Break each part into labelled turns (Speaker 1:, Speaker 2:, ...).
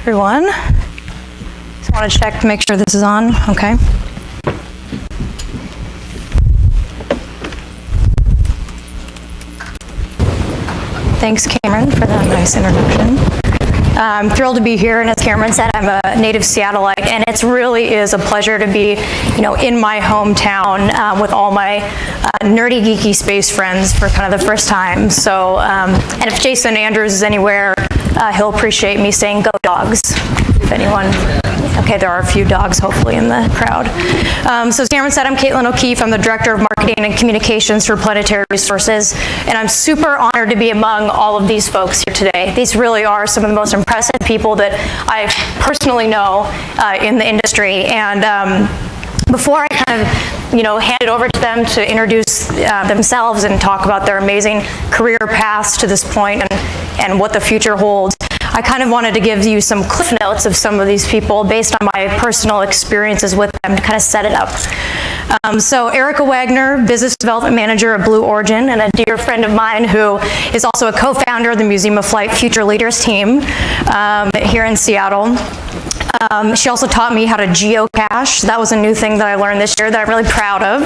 Speaker 1: everyone. Just want to check to make sure this is on. Okay. Thanks, Cameron, for that nice introduction. I'm thrilled to be here, and as Cameron said, I'm a native Seattleite, and it really is a pleasure to be, in my hometown with all my nerdy, geeky space friends for kind of the first time. So, and if Jason Andrews is anywhere, he'll appreciate me saying "Go Dogs." If anyone, okay, there are a few dogs hopefully in the crowd. So as Cameron said, I'm Caitlin O'Keefe. I'm the Director of Marketing and Communications for Planetary Resources, and I'm super honored to be among all of these folks here today. These really are some of the most impressive people that I personally know in the industry. And before I kind of, hand it over to them to introduce themselves and talk about their amazing career paths to this point and what the future holds, I kind of wanted to give you some cliff notes of some of these people based on my personal experiences with them to kind of set it up. So Erika Wagner, Business Development Manager at Blue Origin, and a dear friend of mine who is also a co-founder of the Museum of Flight Future Leaders team here in Seattle. She also taught me how to geocache. That was a new thing that I learned this year that I'm really proud of.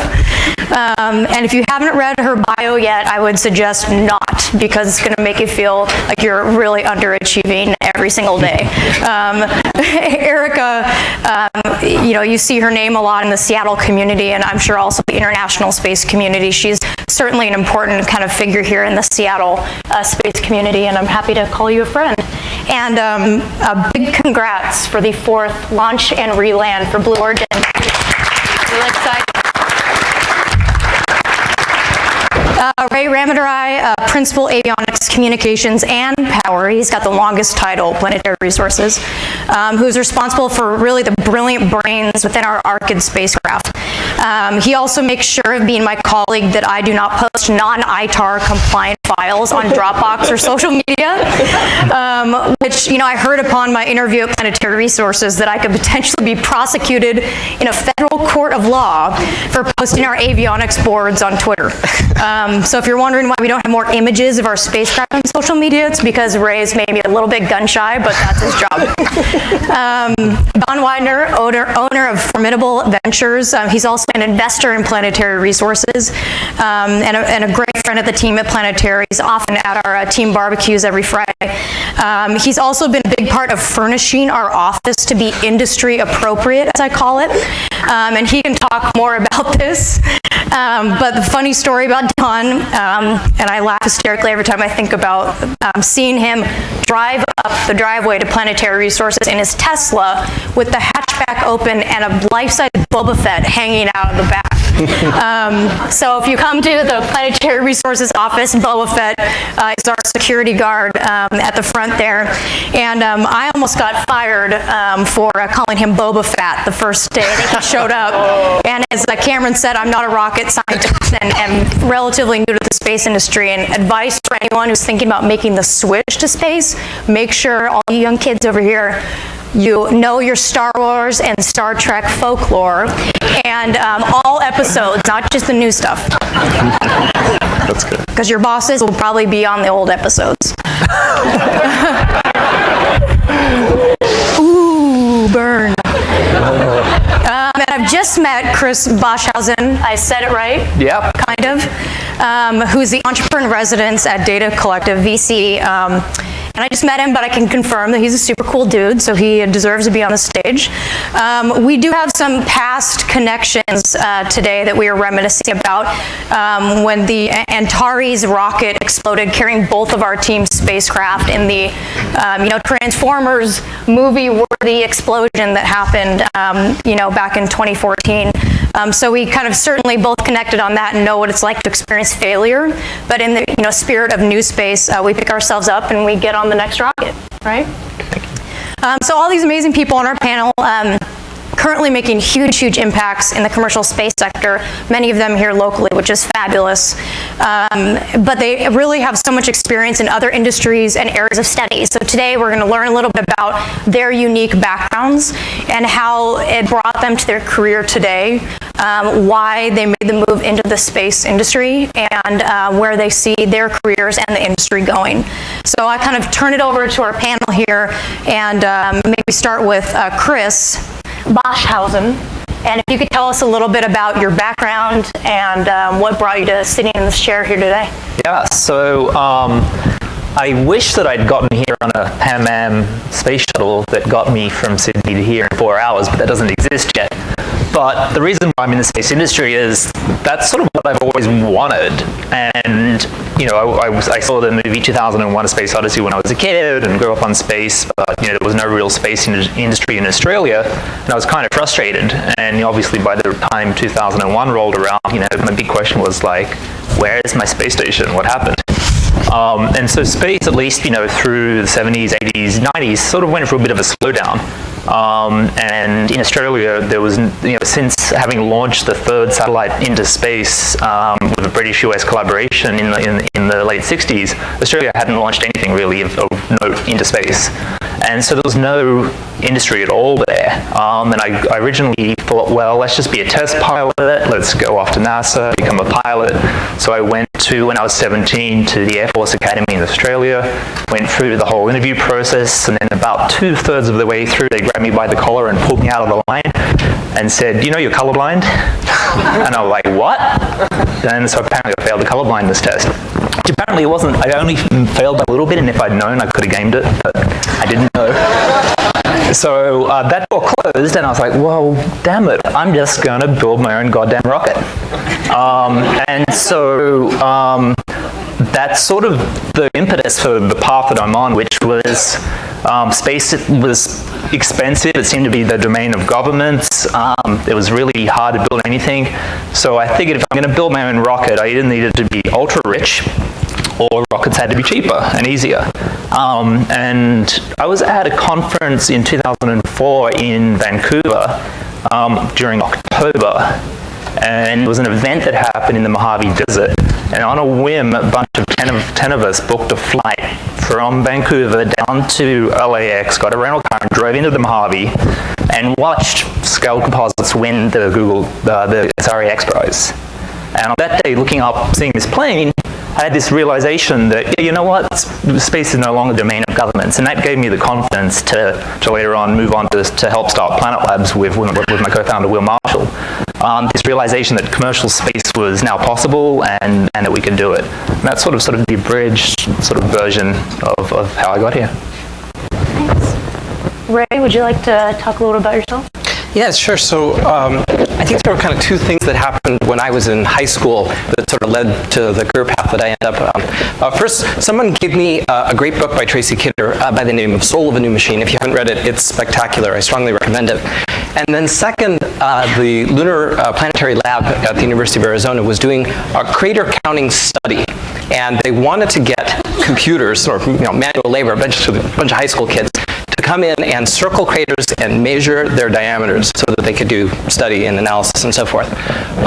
Speaker 1: And if you haven't read her bio yet, I would suggest not, because it's going to make you feel like you're really underachieving every single day. Erika, you see her name a lot in the Seattle community, and I'm sure also the international space community. She's certainly an important kind of figure here in the Seattle space community, and I'm happy to call you a friend. And a big congrats for the 4th launch and re-land for Blue Origin. Really excited. Ray Ramadorai, Principal Avionics Communications and Power. He's got the longest title, Planetary Resources, who's responsible for really the brilliant brains within our Arcid spacecraft. He also makes sure of being my colleague that I do not post non-ITAR compliant files on Dropbox or social media, which, I heard upon my interview at Planetary Resources that I could potentially be prosecuted in a federal court of law for posting our avionics boards on Twitter. So if you're wondering why we don't have more images of our spacecraft on social media, it's because Ray's maybe a little bit gun shy, but that's his job. Widener, owner of Formidable Ventures. He's also an investor in Planetary Resources and a great friend of the team at Planetary. He's often at our team barbecues every Friday. He's also been a big part of furnishing our office to be industry appropriate, as I call it. And he can talk more about this. But the funny story about Don, and I laugh hysterically every time I think about seeing him drive up the driveway to Planetary Resources in his Tesla with the hatchback open and a life-size Boba Fett hanging out of the back. So if you come to the Planetary Resources office, Boba Fett is our security guard at the front there. And I almost got fired for calling him Boba Fett the first day that he showed up. And as Cameron said, I'm not a rocket scientist and am relatively new to the space industry. And advice for anyone who's thinking about making the switch to space, make sure all you young kids over here, you know your Star Wars and Star Trek folklore, and all episodes, not just the new stuff.
Speaker 2: That's good.
Speaker 1: Because your bosses will probably be on the old episodes. Ooh, burn. And I've just met Chris Boshuizen. I said it right?
Speaker 2: Yep.
Speaker 1: Kind of. Who's the entrepreneur in residence at Data Collective VC. And I just met him, but I can confirm that he's a super cool dude, so he deserves to be on the stage. We do have some past connections today that we are reminiscing about when the Antares rocket exploded, carrying both of our team's spacecraft in the Transformers movie-worthy explosion that happened back in 2014. So we kind of certainly both connected on that and know what it's like to experience failure. But in the spirit of NewSpace, we pick ourselves up and we get on the next rocket, right? So all these amazing people on our panel currently making huge impacts in the commercial space sector, many of them here locally, which is fabulous. But they really have so much experience in other industries and areas of study. So today we're going to learn a little bit about their unique backgrounds and how it brought them to their career today. why they made the move into the space industry and where they see their careers and the industry going. So I kind of turn it over to our panel here and maybe start with Kris Boshuizen. And if you could tell us a little bit about your background and what brought you to sitting in this chair here today.
Speaker 3: Yeah, so I wish that I'd gotten here on a Pan Am space shuttle that got me from Sydney to here in 4 hours, but that doesn't exist yet. But the reason why I'm in the space industry is that's sort of what I've always wanted. And, you know, I saw the movie 2001: A Space Odyssey when I was a kid and grew up on space, but, you know, there was no real space industry in Australia, and I was kind of frustrated. And obviously by the time 2001 rolled around, you know, my big question was like, where is my space station? What happened? And so space, at least, you know, through the 70s, 80s, 90s, sort of went through a bit of a slowdown. And in Australia, there was, you know, since having launched the third satellite into space with a British-US collaboration in the late 60s, Australia hadn't launched anything really of note into space. And so there was no industry at all there. And I originally thought, well, let's just be a test pilot. Let's go off to NASA, become a pilot. So I went to, when I was 17, to the Air Force Academy in Australia, went through the whole interview process, and then about 2/3 of the way through, they grabbed me by the collar and pulled me out of the line and said, you know you're colorblind? And I was like, what? And so apparently I failed the colorblindness test. Which apparently it wasn't, I only failed by a little bit, and if I'd known, I could have gamed it, but I didn't know. So that door closed, and I was like, well, damn it, I'm just going to build my own goddamn rocket. And so that's sort of the impetus for the path that I'm on, which was space was expensive. It seemed to be the domain of governments. It was really hard to build anything. So I figured if I'm going to build my own rocket, I either needed to be ultra rich, or rockets had to be cheaper and easier. And I was at a conference in 2004 in Vancouver during October, and it was an event that happened in the Mojave Desert. And on a whim, a bunch of 10 of us booked a flight from Vancouver down to LAX, got a rental car and drove into the Mojave, and watched Scale Composites win the SREX prize. And on that day, looking up, seeing this plane, I had this realization that, you know what, space is no longer the domain of governments, and that gave me the confidence to later on move on to help start Planet Labs with my co-founder Will Marshall. This realization that commercial space was now possible and that we could do it. And that's sort of the abridged sort of version of how I got here.
Speaker 1: Thanks. Ray, would you like to talk a little about yourself?
Speaker 4: Yeah, sure. So I think there were kind of two things that happened when I was in high school that sort of led to the career path that I ended up on. First, someone gave me a great book by Tracy Kidder by the name of Soul of a New Machine. If you haven't read it, it's spectacular. I strongly recommend it. And then second, the Lunar Planetary Lab at the University of Arizona was doing a crater counting study. And they wanted to get computers, or manual labor, a bunch of high school kids, to come in and circle craters and measure their diameters so that they could do study and analysis and so forth.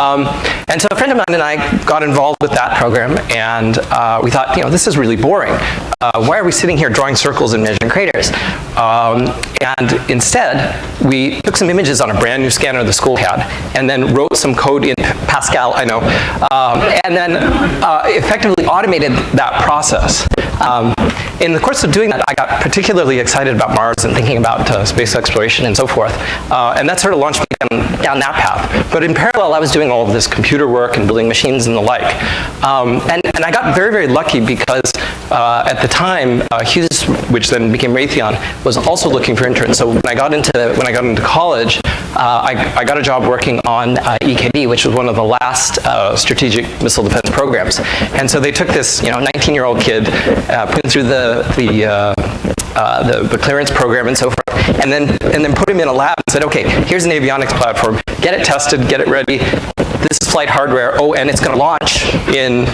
Speaker 4: And so a friend of mine and I got involved with that program, and we thought, this is really boring. Why are we sitting here drawing circles and measuring craters? And instead, we took some images on a brand new scanner the school had, and then wrote some code in Pascal, I know, and then effectively automated that process. In the course of doing that, I got particularly excited about Mars and thinking about space exploration and so forth. And that sort of launched me down that path. But in parallel, I was doing all of this computer work and building machines and the like. And I got very, very lucky because at the time, Hughes, which then became Raytheon, was also looking for interns. So when I got into college, I got a job working on EKB, which was one of the last strategic missile defense programs. And so they took this 19-year-old kid, put him through the clearance program and so forth, and then put him in a lab and said, okay, here's an avionics platform, get it tested, get it ready, this is flight hardware, and it's going to launch in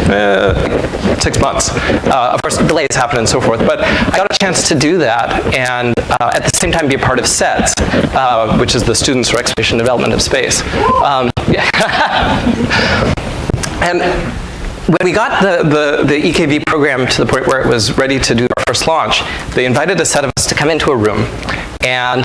Speaker 4: 6 months. Of course, delays happen and so forth, but I got a chance to do that, and at the same time be a part of SETS, which is the Students for Exploration and Development of Space. And when we got the EKV program to the point where it was ready to do our first launch, they invited a set of us to come into a room, and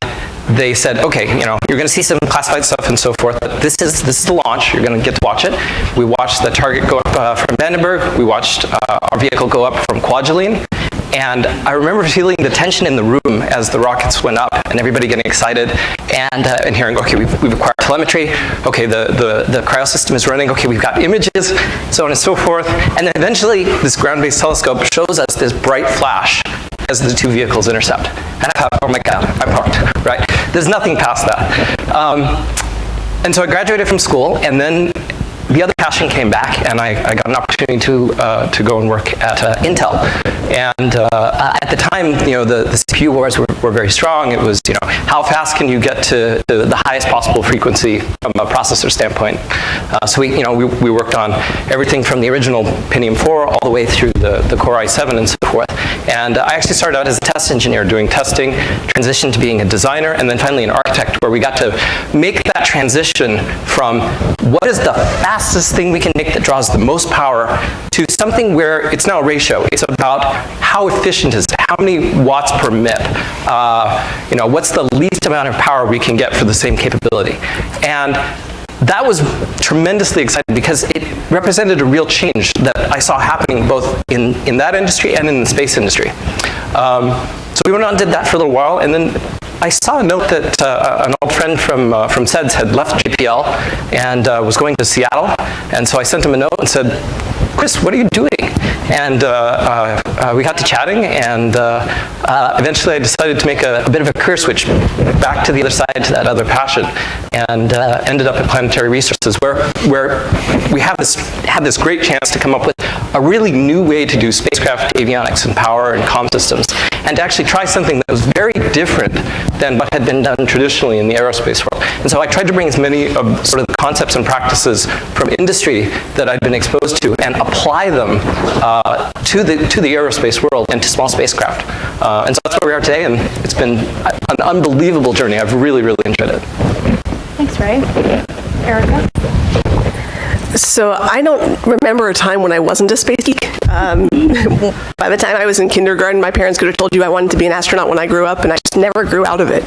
Speaker 4: they said, okay, you're going to see some classified stuff and so forth, but this is the launch. You're going to get to watch it. We watched the target go up from Vandenberg. We watched our vehicle go up from Kwajalein. And I remember feeling the tension in the room as the rockets went up and everybody getting excited and hearing, okay, we've acquired telemetry. Okay, the cryo system is running. Okay, we've got images, so on and so forth. And then eventually, this ground-based telescope shows us this bright flash as the two vehicles intercept. And I thought, oh my God, I'm hooked, right? There's nothing past that. And so I graduated from school, and then the other passion came back, and I got an opportunity to go and work at Intel. And at the time, the CPU wars were very strong. It was, how fast can you get to the highest possible frequency from a processor standpoint? So we worked on everything from the original Pentium 4 all the way through the Core i7 and so forth. And I actually started out as a test engineer doing testing, transitioned to being a designer, and then finally an architect, where we got to make that transition from what is the fastest thing we can make that draws the most power to something where it's now a ratio. It's about how efficient is it, how many watts per MIP, what's the least amount of power we can get for the same capability. And that was tremendously exciting because it represented a real change that I saw happening both in that industry and in the space industry. So we went on and did that for a little while, and then I saw a note that an old friend from SEDS had left JPL and was going to Seattle, and so I sent him a note and said, Chris, what are you doing? And we got to chatting, and eventually I decided to make a bit of a career switch back to the other side, to that other passion, and ended up at Planetary Resources, where we had this great chance to come up with a really new way to do spacecraft avionics and power and comm systems, and to actually try something that was very different than what had been done traditionally in the aerospace world. And so I tried to bring as many of sort of the concepts and practices from industry that I'd been exposed to and apply them to the aerospace world and to small spacecraft. And so that's where we are today, and it's been an unbelievable journey. I've really, really enjoyed it.
Speaker 1: Thanks, Ray. Erika?
Speaker 5: So I don't remember a time when I wasn't a space geek. By the time I was in kindergarten, my parents could have told you I wanted to be an astronaut when I grew up, and I just never grew out of it.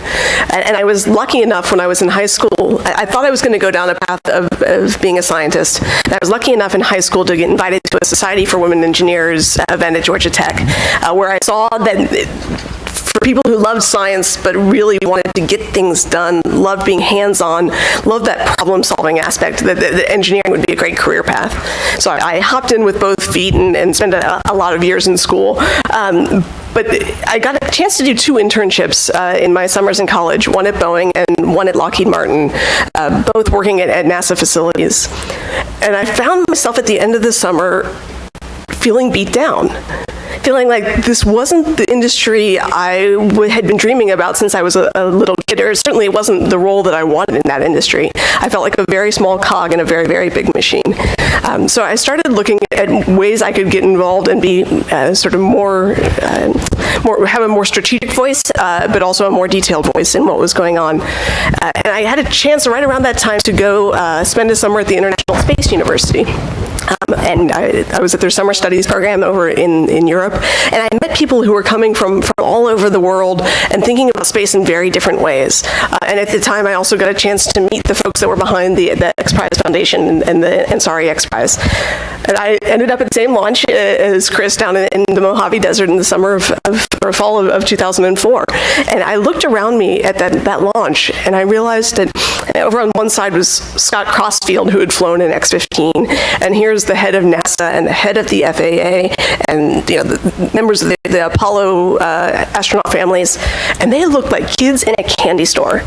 Speaker 5: And I was lucky enough when I was in high school. I thought I was going to go down a path of being a scientist. And I was lucky enough in high school to get invited to a Society for Women Engineers event at Georgia Tech, where I saw that for people who loved science but really wanted to get things done, loved being hands-on, loved that problem-solving aspect, that engineering would be a great career path. So I hopped in with both feet and spent a lot of years in school. But I got a chance to do 2 internships in my summers in college, one at Boeing and one at Lockheed Martin, both working at NASA facilities. And I found myself at the end of the summer feeling beat down. Feeling like this wasn't the industry I had been dreaming about since I was a little kid, or certainly it wasn't the role that I wanted in that industry. I felt like a very small cog in a very, very big machine. So I started looking at ways I could get involved and be sort of have a more strategic voice, but also a more detailed voice in what was going on. And I had a chance right around that time to go spend a summer at the International Space University. And I was at their summer studies program over in Europe, and I met people who were coming from all over the world and thinking about space in very different ways. And at the time, I also got a chance to meet the folks that were behind the X Prize Foundation and the Ansari X Prize. And I ended up at the same launch as Chris down in the Mojave Desert in the summer or fall of 2004. And I looked around me at that launch, and I realized that over on one side was Scott Crossfield, who had flown in X-15, and here's the head of NASA and the head of the FAA and the members of the Apollo astronaut families, and they looked like kids in a candy store.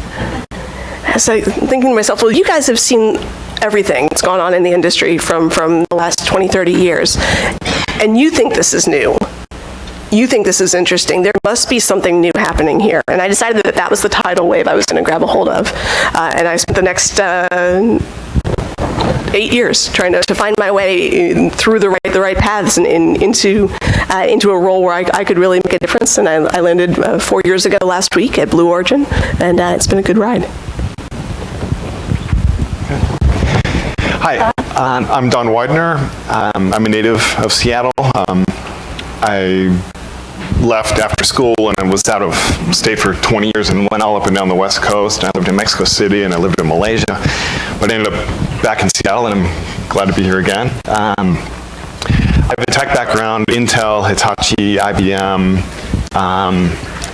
Speaker 5: So I'm thinking to myself, well, you guys have seen everything that's gone on in the industry from the last 20, 30 years, and you think this is new. You think this is interesting. There must be something new happening here. And I decided that was the tidal wave I was going to grab a hold of. And I spent the next 8 years trying to find my way through the right paths and into a role where I could really make a difference. And I landed 4 years ago last week at Blue Origin, and it's been a good ride.
Speaker 2: Hi, I'm Don Widener. I'm a native of Seattle. I left after school and I was out of state for 20 years and went all up and down the West Coast. I lived in Mexico City and I lived in Malaysia, but I ended up back in Seattle, and I'm glad to be here again. I have a tech background, Intel, Hitachi, IBM,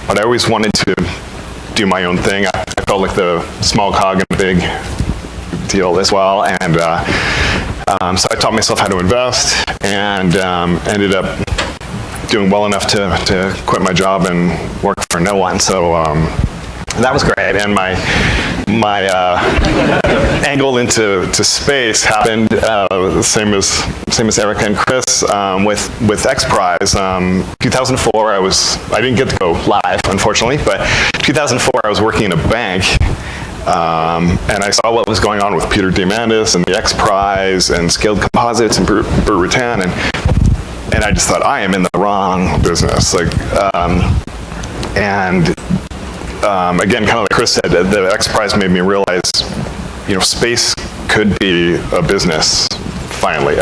Speaker 2: but I always wanted to do my own thing. I felt like the small cog in a big deal as well, and so I taught myself how to invest, and ended up doing well enough to quit my job and work for no one. So that was great, and my angle into space happened same as Erika and Chris with X Prize. 2004, I didn't get to go live, unfortunately, but 2004 I was working in a bank, and I saw what was going on with Peter Diamandis and the X Prize and Scaled Composites and Burt Rutan, and I just thought, I am in the wrong business. Again, kind of like Chris said, the X Prize made me realize, space could be a business, finally.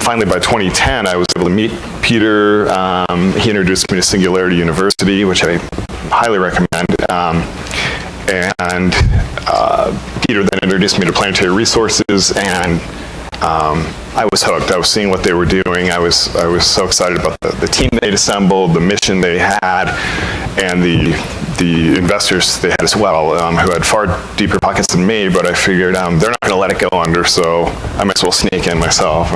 Speaker 2: Finally, by 2010, I was able to meet Peter. He introduced me to Singularity University, which I highly recommend. Peter then introduced me to Planetary Resources, and I was hooked. I was seeing what they were doing. I was so excited about the team they'd assembled, the mission they had, and the investors they had as well, who had far deeper pockets than me, but I figured they're not going to let it go under, so I might as well sneak in myself.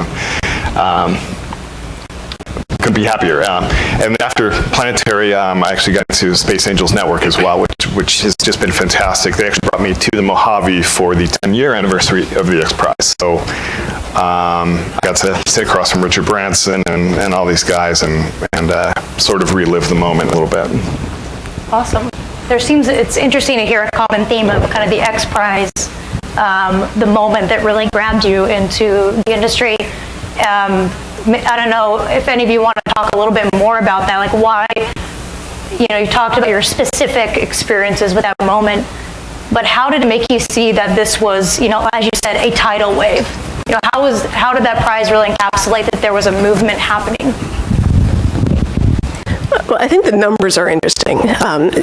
Speaker 2: Couldn't be happier. And after Planetary, I actually got into Space Angels Network as well, which has just been fantastic. They actually brought me to the Mojave for the 10-year anniversary of the X Prize. So I got to sit across from Richard Branson and all these guys and sort of relive the moment a little bit.
Speaker 1: Awesome. It's interesting to hear a common theme of kind of the X Prize, the moment that really grabbed you into the industry. I don't know if any of you want to talk a little bit more about that, like why, you talked about your specific experiences with that moment, but how did it make you see that this was, as you said, a tidal wave? How did that prize really encapsulate that there was a movement happening?
Speaker 5: Well, I think the numbers are interesting. The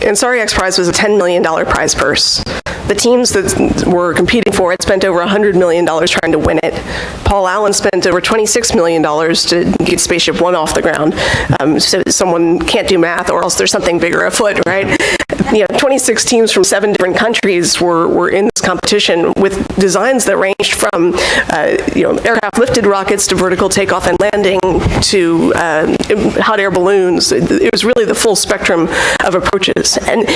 Speaker 5: Ansari X Prize was a $10 million prize purse. The teams that were competing for it spent over $100 million trying to win it. Paul Allen spent over $26 million to get Spaceship One off the ground. So someone can't do math, or else there's something bigger afoot, right? 26 teams from 7 different countries were in this competition with designs that ranged from aircraft lifted rockets to vertical takeoff and landing to hot air balloons. It was really the full spectrum of approaches, and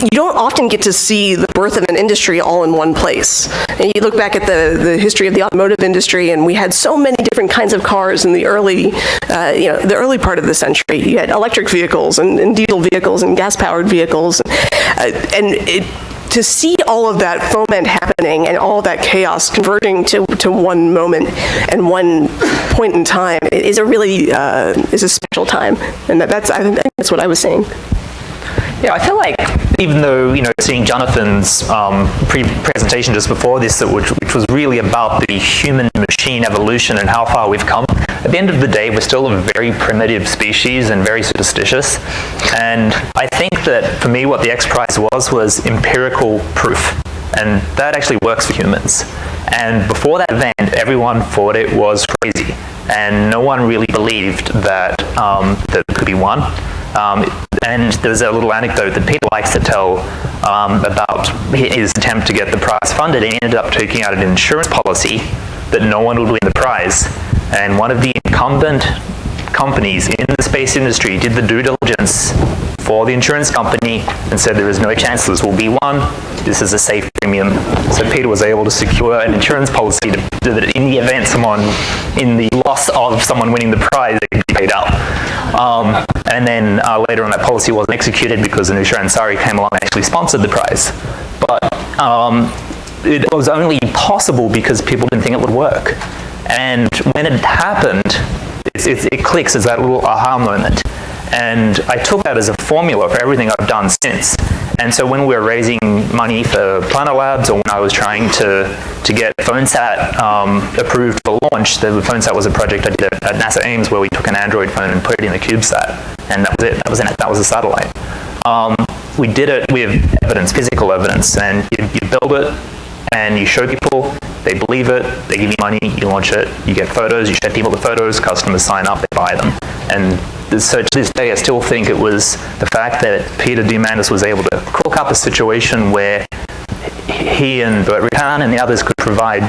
Speaker 5: you don't often get to see the birth of an industry all in one place. And you look back at the history of the automotive industry, and we had so many different kinds of cars in the early part of the century. You had electric vehicles and diesel vehicles and gas-powered vehicles, to see all of that foment happening and all of that chaos converging to one moment and one point in time is a really is a special time, and I think that's what I was saying.
Speaker 3: Yeah, I feel like even though, seeing Jonathan's presentation just before this, which was really about the human-machine evolution and how far we've come, at the end of the day, we're still a very primitive species and very superstitious. And I think that, for me, what the X Prize was empirical proof. And that actually works for humans. And before that event, everyone thought it was crazy. And no one really believed that there could be one. And there's a little anecdote that Peter likes to tell about his attempt to get the prize funded. He ended up taking out an insurance policy that no one would win the prize. And one of the incumbent companies in the space industry did the due diligence for the insurance company and said there is no chance this will be one. This is a safe premium. So Peter was able to secure an insurance policy that in the event in the loss of someone winning the prize, they could be paid out. And then later on, that policy wasn't executed because an Ansari came along and actually sponsored the prize. But it was only possible because people didn't think it would work. And when it happened, it clicks as that little aha moment. And I took that as a formula for everything I've done since. And so when we were raising money for Planet Labs, or when I was trying to get PhoneSat approved for launch, the PhoneSat was a project I did at NASA Ames where we took an Android phone and put it in the CubeSat, and that was it. That was a satellite. We did it with evidence, physical evidence, and you build it and you show people, they believe it, they give you money, you launch it, you get photos, you show people the photos, customers sign up, they buy them. And so to this day, I still think it was the fact that Peter Diamandis was able to cook up a situation where he and Bert Rihan and the others could provide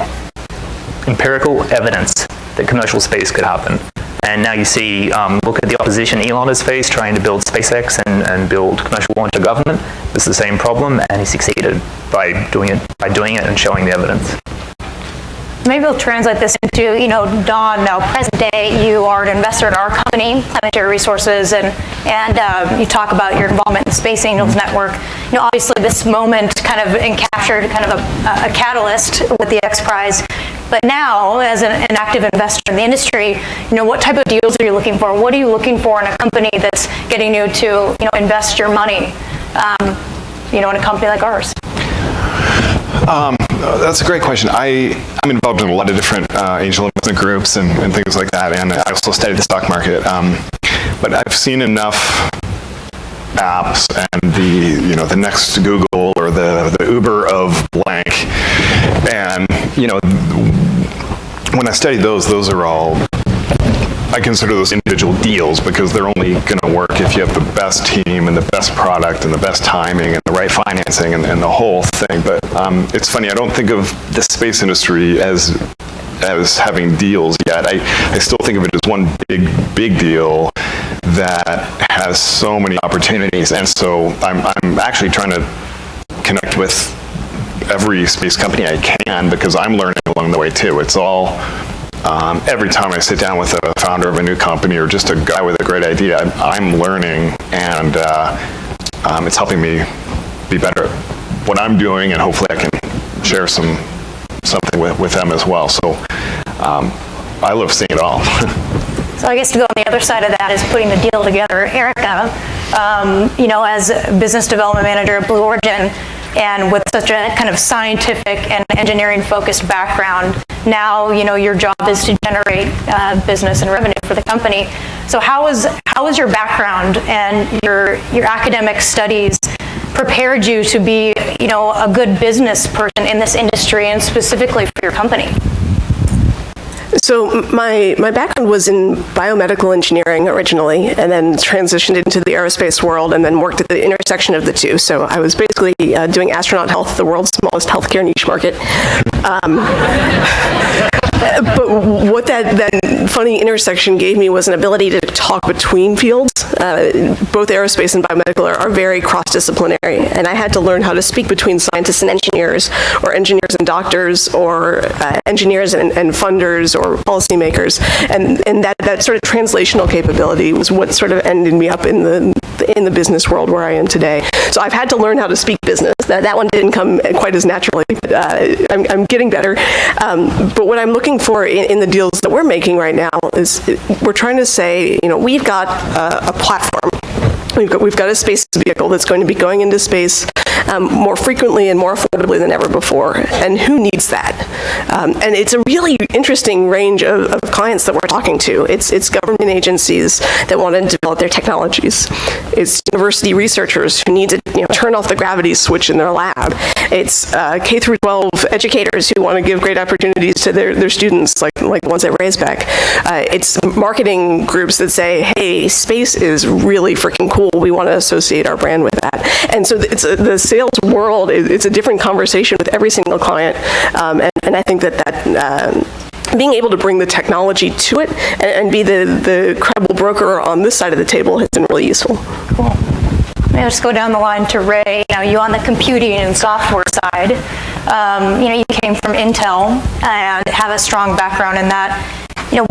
Speaker 3: empirical evidence that commercial space could happen. And now you see, look at the opposition Elon has faced trying to build SpaceX and build commercial launch of government. It's the same problem, and he succeeded by doing it and showing the evidence.
Speaker 1: Maybe we'll translate this into, Don, now present day, you are an investor in our company, Planetary Resources, and you talk about your involvement in the Space Angels Network. Obviously this moment kind of encaptured kind of a catalyst with the X Prize. But now, as an active investor in the industry, what type of deals are you looking for? What are you looking for in a company that's getting you to, invest your money, in a company like ours?
Speaker 2: That's a great question. I'm involved in a lot of different angel investment groups and things like that, and I also study the stock market. But I've seen enough apps and the next Google or the Uber of blank, and when I study those are all, I consider those individual deals because they're only going to work if you have the best team and the best product and the best timing and the right financing and the whole thing. But it's funny, I don't think of the space industry as having deals yet. I still think of it as one big deal that has so many opportunities, and so I'm actually trying to connect with every space company I can because I'm learning along the way too. It's all every time I sit down with a founder of a new company or just a guy with a great idea, I'm learning, and it's helping me be better at what I'm doing, and hopefully I can share something with them as well. So I love seeing it all.
Speaker 1: So I guess to go on the other side of that is putting the deal together. Erika, as business development manager at Blue Origin, and with such a kind of scientific and engineering-focused background, now your job is to generate business and revenue for the company. So how is your background and your academic studies prepared you to be a good business person in this industry and specifically for your company?
Speaker 5: So my background was in biomedical engineering originally, and then transitioned into the aerospace world, and then worked at the intersection of the two. So I was basically doing astronaut health, the world's smallest healthcare niche market. But what that funny intersection gave me was an ability to talk between fields. Both aerospace and biomedical are very cross-disciplinary, and I had to learn how to speak between scientists and engineers, or engineers and doctors, or engineers and funders, or policymakers, and that sort of translational capability was what sort of ended me up in the business world where I am today. So I've had to learn how to speak business. That one didn't come quite as naturally, but I'm getting better. But what I'm looking for in the deals that we're making right now is we're trying to say, we've got a platform. We've got a space vehicle that's going to be going into space more frequently and more affordably than ever before. And who needs that? And it's a really interesting range of clients that we're talking to. It's government agencies that want to develop their technologies. It's university researchers who need to turn off the gravity switch in their lab. It's K through 12 educators who want to give great opportunities to their students, like the ones at Raisbeck. It's marketing groups that say, hey, space is really freaking cool. We want to associate our brand with that. And so it's the sales world, it's a different conversation with every single client. And I think that being able to bring the technology to it and be the credible broker on this side of the table has been really useful.
Speaker 1: Cool. Maybe let's go down the line to Ray. You on the computing and software side, you came from Intel and have a strong background in that.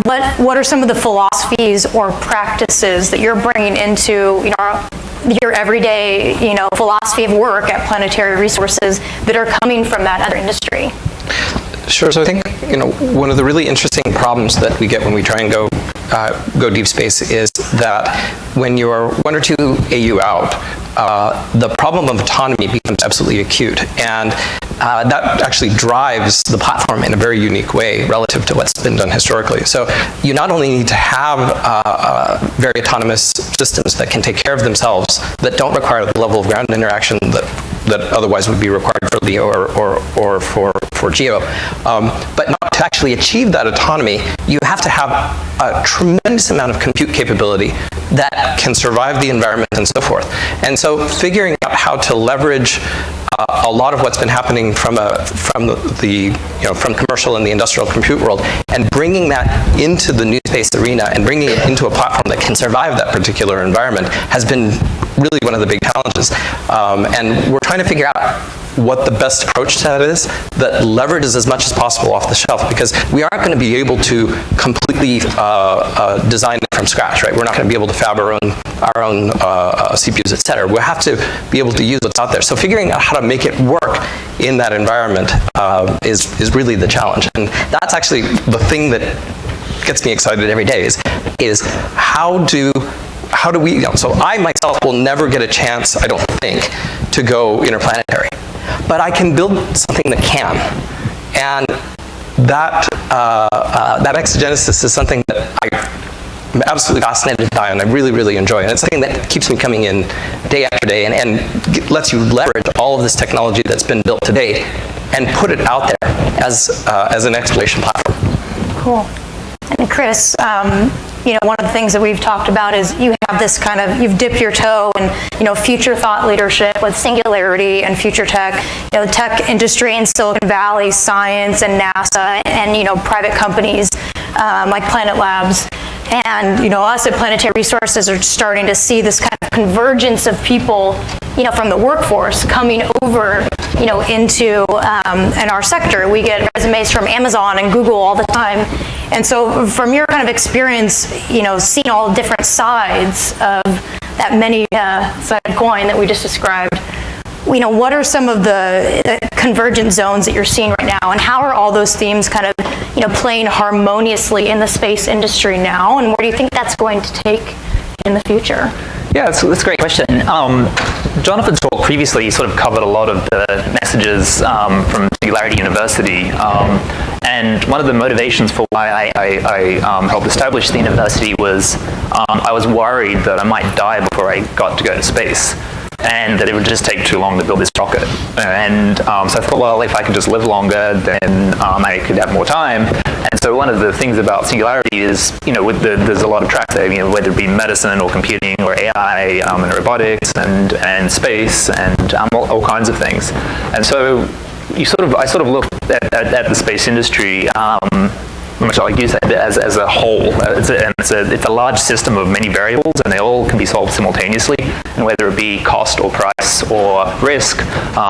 Speaker 1: What are some of the philosophies or practices that you're bringing into your everyday philosophy of work at Planetary Resources that are coming from that other industry?
Speaker 4: Sure. So I think one of the really interesting problems that we get when we try and go go deep space is that when you're 1 or 2 AU out, the problem of autonomy becomes absolutely acute, and that actually drives the platform in a very unique way relative to what's been done historically. So you not only need to have very autonomous systems that can take care of themselves, that don't require the level of ground interaction that otherwise would be required for LEO or for GEO, but not to actually achieve that autonomy, you have to have a tremendous amount of compute capability that can survive the environment and so forth. And so figuring out how to leverage a lot of what's been happening from commercial and the industrial compute world, and bringing that into the NewSpace arena and bringing it into a platform that can survive that particular environment has been really one of the big challenges. And we're trying to figure out what the best approach to that is that leverages as much as possible off the shelf, because we aren't going to be able to completely design it from scratch, right? We're not going to be able to fab our own CPUs, et cetera. We'll have to be able to use what's out there. So figuring out how to make it work in that environment is really the challenge. And that's actually the thing that gets me excited every day is how do we, so I myself will never get a chance, I don't think, to go interplanetary. But I can build something that can. And that exogenesis is something that I'm absolutely fascinated by and I really, really enjoy. And it's something that keeps me coming in day after day and lets you leverage all of this technology that's been built to date and put it out there as an exploration platform.
Speaker 1: Cool. And Chris, one of the things that we've talked about is you have this kind of, you've dipped your toe in, future thought leadership with Singularity and future tech, the tech industry in Silicon Valley, science and NASA, and, private companies like Planet Labs. And, us at Planetary Resources are starting to see this kind of convergence of people, from the workforce coming over, into in our sector. We get resumes from Amazon and Google all the time. And so from your kind of experience, seeing all the different sides of that many-sided coin that we just described, what are some of the convergent zones that you're seeing right now, and how are all those themes kind of, playing harmoniously in the space industry now, and where do you think that's going to take in the future?
Speaker 3: Yeah, that's a great question. Jonathan's talk previously sort of covered a lot of the messages from Singularity University, and one of the motivations for why I helped establish the university was I was worried that I might die before I got to go to space, and that it would just take too long to build this rocket. And so I thought, well, if I could just live longer, then I could have more time. And so one of the things about Singularity is, there's a lot of tracks there, whether it be medicine or computing or AI and robotics and space and all kinds of things. And so I sort of looked at the space industry, much like you said, as a whole. It's a large system of many variables, and they all can be solved simultaneously. And whether it be cost or price or risk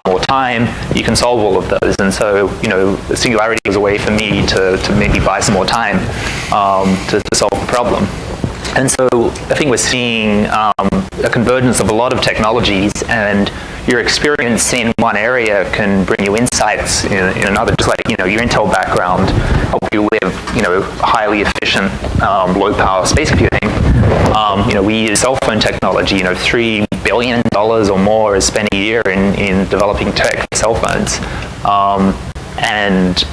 Speaker 3: or time, you can solve all of those. And so, the Singularity was a way for me to maybe buy some more time to solve the problem. And so I think we're seeing a convergence of a lot of technologies, and your experience in one area can bring you insights in another. Just like, your Intel background help you live, highly efficient, low power space computing. We use cell phone technology. $3 billion or more is spent a year in developing tech for cell phones. And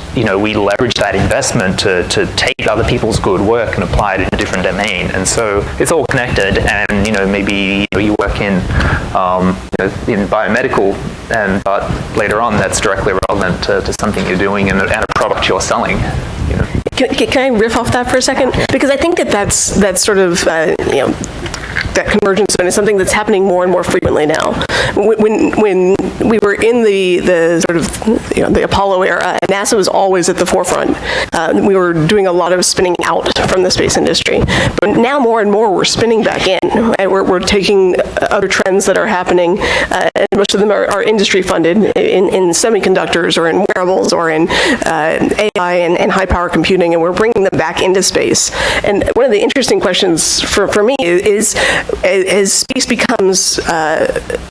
Speaker 3: we leverage that investment to take other people's good work and apply it in a different domain. And so it's all connected. And maybe you work in biomedical, but later on that's directly relevant to something you're doing and a product you're selling.
Speaker 5: Can I riff off that for a second? Because I think that's sort of that convergence is something that's happening more and more frequently now. When we were in the sort of the Apollo era, NASA was always at the forefront. We were doing a lot of spinning out from the space industry, but now more and more we're spinning back in. Right? We're taking other trends that are happening, and most of them are industry funded in semiconductors or in wearables or in AI and high power computing, and we're bringing them back into space. And one of the interesting questions for me is, as space becomes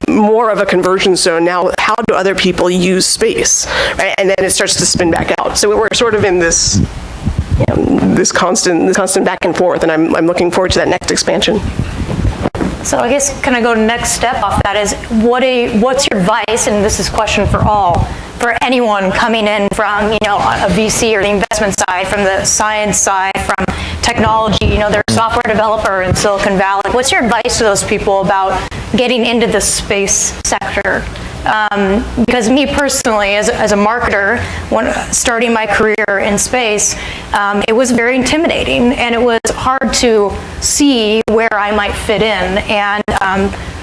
Speaker 5: more of a conversion zone now, how do other people use space? Right? And then it starts to spin back out. So we're sort of in this this constant back and forth, and I'm looking forward to that next expansion.
Speaker 1: So I guess kind of go next step off that is what's your advice, and this is a question for all, for anyone coming in from, a VC or the investment side, from the science side, from technology, they're a software developer in Silicon Valley. What's your advice to those people about getting into the space sector? Because me personally, as a marketer, when starting my career in space, it was very intimidating, and it was hard to see where I might fit in. And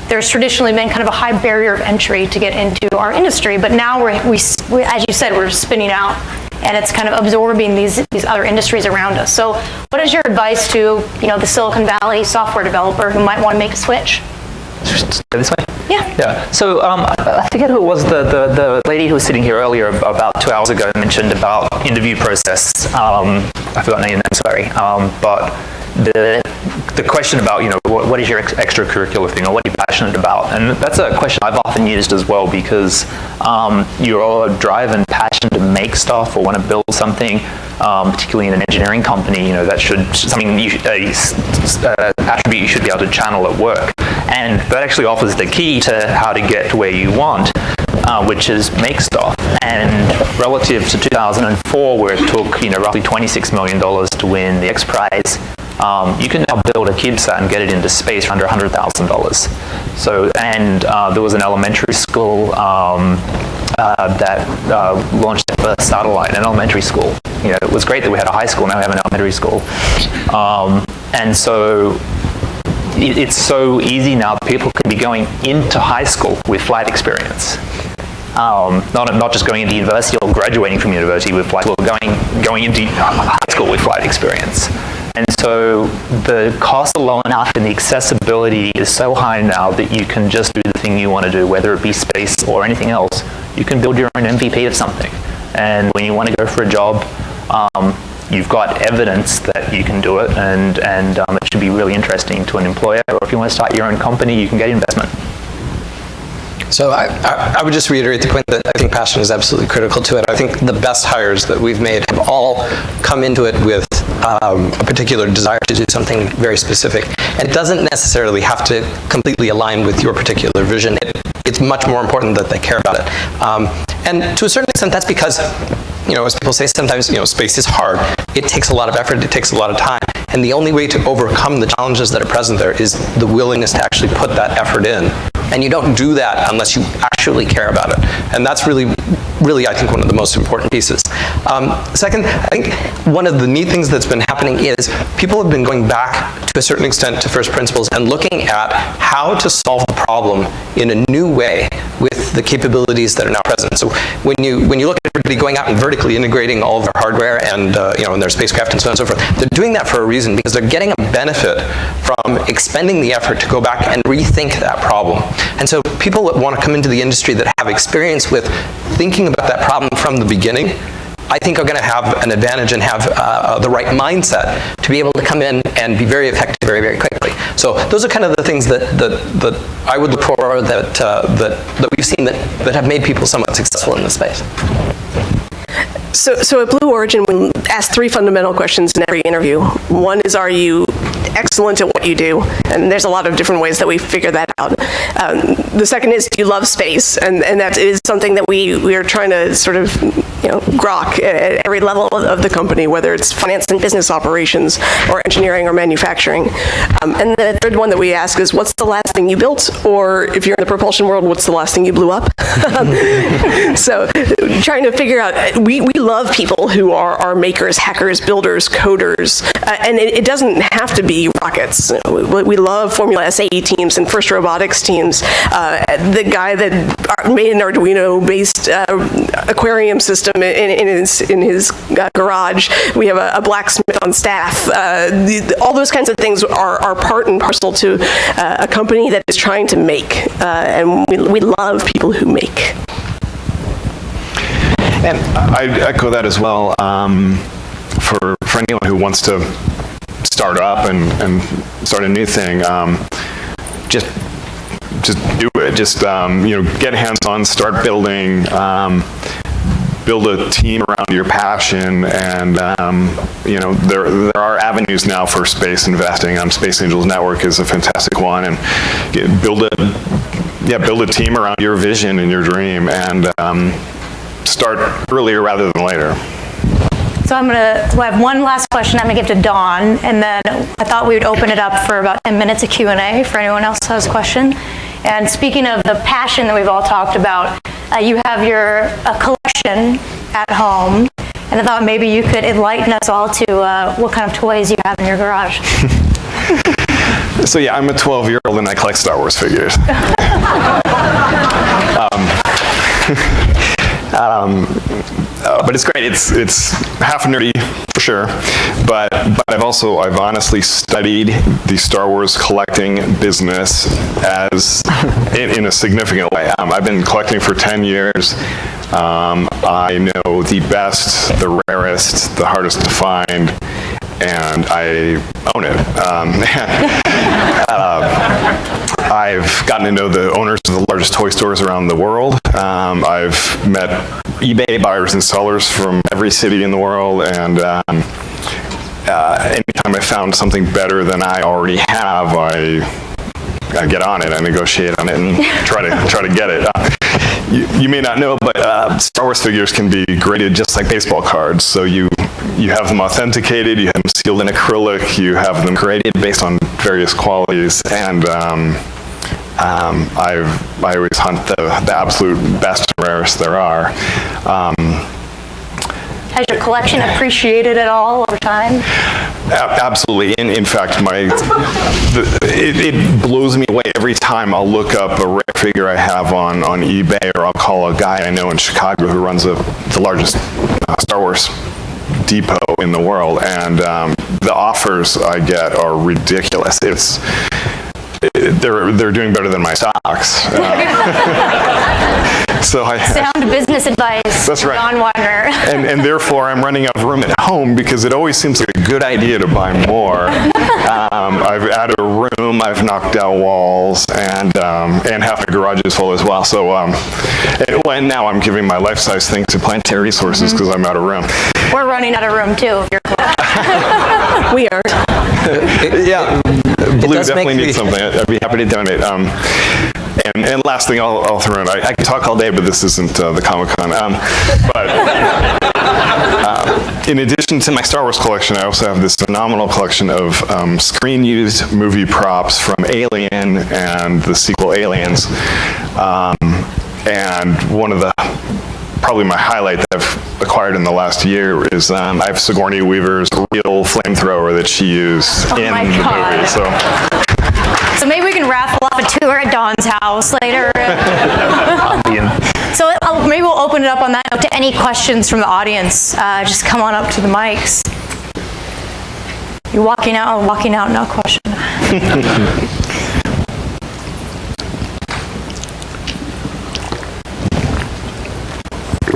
Speaker 1: there's traditionally been kind of a high barrier of entry to get into our industry, but now we as you said, we're spinning out, and it's kind of absorbing these other industries around us. So, what is your advice to the Silicon Valley software developer who might want to make a switch?
Speaker 3: This way?
Speaker 1: Yeah.
Speaker 3: So I forget who it was, the lady who was sitting here earlier about 2 hours ago mentioned about interview process. I forgot your name, sorry. But the question about, what is your extracurricular thing, or what are you passionate about? And that's a question I've often used as well, because your drive and passion to make stuff or want to build something, particularly in an engineering company, that should something attribute you should be able to channel at work. And that actually offers the key to how to get to where you want, which is make stuff. And relative to 2004, where it took roughly $26 million to win the X Prize, you can now build a CubeSat and get it into space for under $100,000. So, and there was an elementary school that launched their first satellite, an elementary school. It was great that we had a high school. Now we have an elementary school, and so it's so easy now that people can be going into high school with flight experience. Not just going into university or graduating from university with flight, or going into high school with flight experience. And so the costs are low enough and the accessibility is so high now that you can just do the thing you want to do, whether it be space or anything else. You can build your own MVP of something. And when you want to go for a job, you've got evidence that you can do it, and it should be really interesting to an employer. Or if you want to start your own company, you can get investment.
Speaker 4: So I would just reiterate the point that I think passion is absolutely critical to it. I think the best hires that we've made have all come into it with a particular desire to do something very specific. And it doesn't necessarily have to completely align with your particular vision. It's much more important that they care about it. And to a certain extent, that's because, as people say sometimes, space is hard. It takes a lot of effort. It takes a lot of time. And the only way to overcome the challenges that are present there is the willingness to actually put that effort in. And you don't do that unless you actually care about it. And that's really, I think, one of the most important pieces. Second, I think one of the neat things that's been happening is people have been going back to a certain extent to first principles and looking at how to solve the problem in a new way with the capabilities that are now present. So when you look at everybody going out and vertically integrating all of their hardware and and their spacecraft and so on and so forth, they're doing that for a reason, because they're getting a benefit from expending the effort to go back and rethink that problem. And so people that want to come into the industry that have experience with thinking about that problem from the beginning, I think are going to have an advantage and have the right mindset to be able to come in and be very effective very, very quickly. So those are kind of the things that I would look for, that we've seen that have made people somewhat successful in this space.
Speaker 5: So at Blue Origin, we ask three fundamental questions in every interview. One is, are you excellent at what you do? And there's a lot of different ways that we figure that out. The second is, do you love space? And that is something that we are trying to sort of grok at every level of the company, whether it's finance and business operations or engineering or manufacturing. And the third one that we ask is, what's the last thing you built? Or if you're in the propulsion world, what's the last thing you blew up? So trying to figure out, we love people who are makers, hackers, builders, coders, and it doesn't have to be rockets. We love Formula SAE teams and FIRST Robotics teams. The guy that made an Arduino-based aquarium system in his garage. We have a blacksmith on staff. All those kinds of things are part and parcel to a company that is trying to make, and we love people who make.
Speaker 2: And I echo that as well. For anyone who wants to start up and start a new thing, just do it. Just get hands-on, start building. build a team around your passion, and you know, there are avenues now for space investing. Space Angels Network is a fantastic one, and build a team around your vision and your dream, and start earlier rather than later.
Speaker 1: So we'll have one last question I'm going to give to Dawn, and then I thought we would open it up for about 10 minutes of Q&A for anyone else who has a question. And speaking of the passion that we've all talked about, you have your collection at home, and I thought maybe you could enlighten us all to what kind of toys you have in your garage.
Speaker 2: So yeah, I'm a 12-year-old and I collect Star Wars figures. But it's great. It's half nerdy for sure, but I've honestly studied the Star Wars collecting business as in a significant way. I've been collecting for 10 years. I know the best, the rarest, the hardest to find, and I own it. I've gotten to know the owners of the largest toy stores around the world. I've met eBay buyers and sellers from every city in the world, and anytime I found something better than I already have, I get on it, I negotiate on it, and try to get it. You may not know, but Star Wars figures can be graded just like baseball cards. So you have them authenticated, you have them sealed in acrylic, you have them graded based on various qualities, and I always hunt the absolute best and rarest there are.
Speaker 1: Has your collection appreciated at all over time?
Speaker 2: Absolutely. In fact, it blows me away every time I'll look up a rare figure I have on eBay, or I'll call a guy I know in Chicago who runs the largest Star Wars depot in the world, and the offers I get are ridiculous. They're doing better than my stocks. So
Speaker 1: sound business advice.
Speaker 2: That's right.
Speaker 1: Don Wagner.
Speaker 2: and therefore I'm running out of room at home, because it always seems like a good idea to buy more. I've added a room, I've knocked out walls, and half my garage is full as well. So and now I'm giving my life-size thing to Planetary Resources because I'm out of room.
Speaker 1: We're running out of room too. If you're
Speaker 5: We are.
Speaker 2: Yeah, Blue definitely needs something. I'd be happy to donate. And last thing I'll throw in, I can talk all day, but this isn't the Comic-Con. In addition to my Star Wars collection, I also have this phenomenal collection of screen-used movie props from Alien and the sequel Aliens. And one of probably my highlight that I've acquired in the last year is I have Sigourney Weaver's real flamethrower that she used in the movie. So
Speaker 1: maybe we can raffle off a tour at Dawn's house later. So maybe we'll open it up on that note to any questions from the audience. Just come on up to the mics. You're walking out, no question.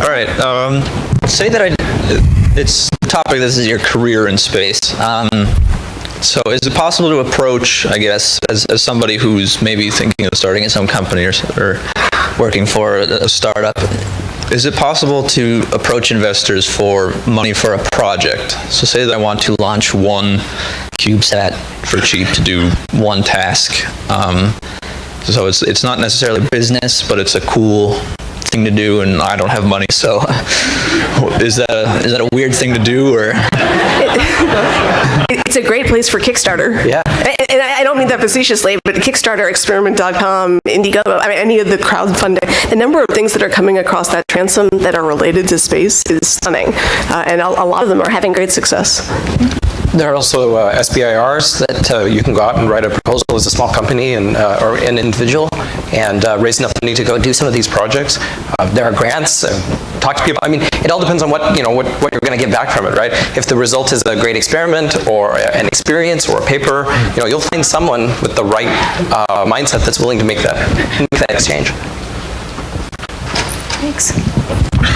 Speaker 6: All right. Say that it's the topic. This is your career in space. So is it possible to approach, I guess, as somebody who's maybe thinking of starting at some company or working for a startup, is it possible to approach investors for money for a project? So say that I want to launch one CubeSat for cheap to do one task. So it's not necessarily business, but it's a cool thing to do, and I don't have money, so is that a weird thing to do, or?
Speaker 5: It's a great place for Kickstarter.
Speaker 6: Yeah.
Speaker 5: And I don't mean that facetiously, but Kickstarter, Experiment.com, Indiegogo, any of the crowdfunding, the number of things that are coming across that transom that are related to space is stunning. And a lot of them are having great success.
Speaker 4: There are also SBIRs that you can go out and write a proposal as a small company or an individual and raise enough money to go do some of these projects. There are grants. Talk to people. I mean, it all depends on what you're going to get back from it, right? If the result is a great experiment or an experience or a paper, you'll find someone with the right mindset that's willing to make that exchange.
Speaker 1: Thanks.